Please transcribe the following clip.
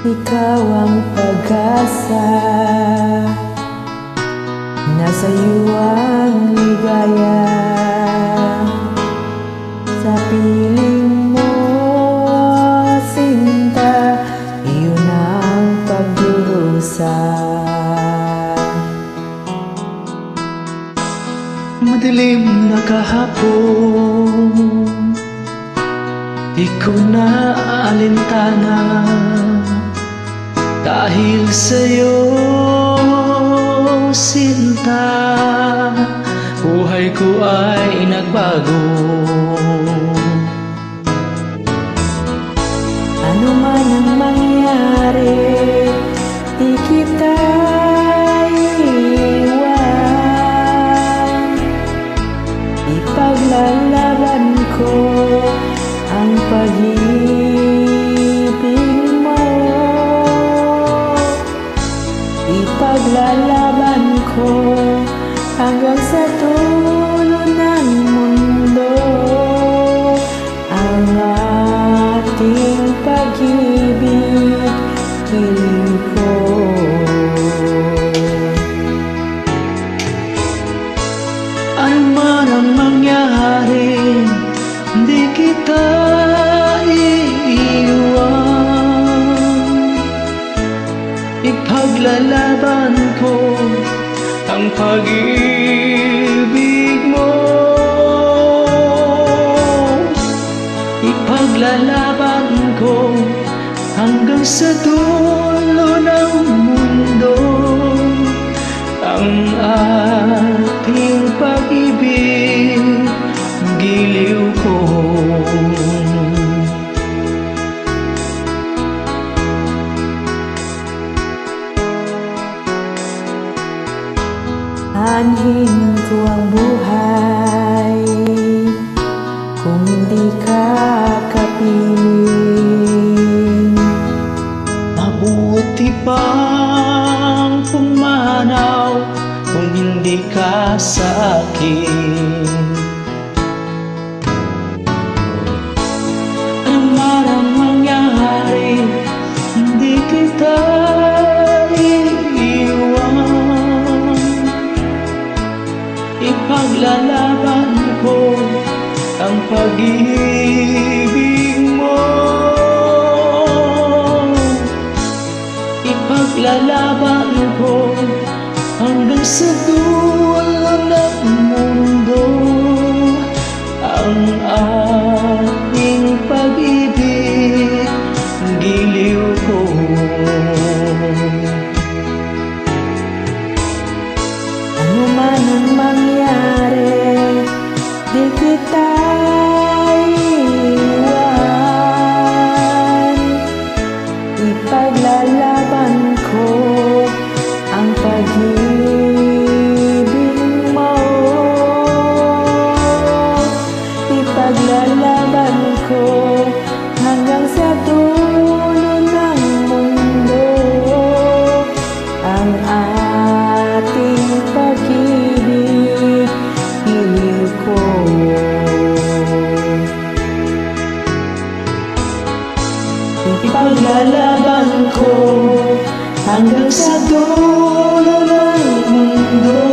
Ikaw ang pag-asa, nasa iyo ang ligaya. Sa piling mo, sinta, iyon ang pagdurusa. Madilim na kahapon, di ko na alintana. Dahil sa'yo, sinta, buhay ko ay nagbago. Ano man ang mangyari, di kita iiwan. Ipaglalaban ko ang pag-ibig mo. Ipaglalaban ko hanggang sa dulo ng mundo ang ating pag-ibig, hiling ko. Ano man ang mangyari, hindi kita iiwan. Ipaglalaban ko ang pag-ibig mo. Ipaglalaban ko hanggang sa dulo ng mundo ang ating pag-ibig, giliw ko. Anhin ko ang buhay kung hindi ka kapiling. Mabuti pang pumanaw kung hindi ka sa akin. Ano man ang mangyari, hindi kita iiwan. Ipaglalaban ko ang pag-ibig mo. Ipaglalaban ko hanggang sa dulo ng mundo ang ating pag-ibig, giliw ko. Ano man ang mangyari, di kita iiwan. Ipaglalaban ko ang pag-ibig mo. Ipaglalaban ko hanggang sa dulo ng mundo ang ating pag-ibig, hiling ko. Ipaglalaban ko hanggang sa dulo ng mundo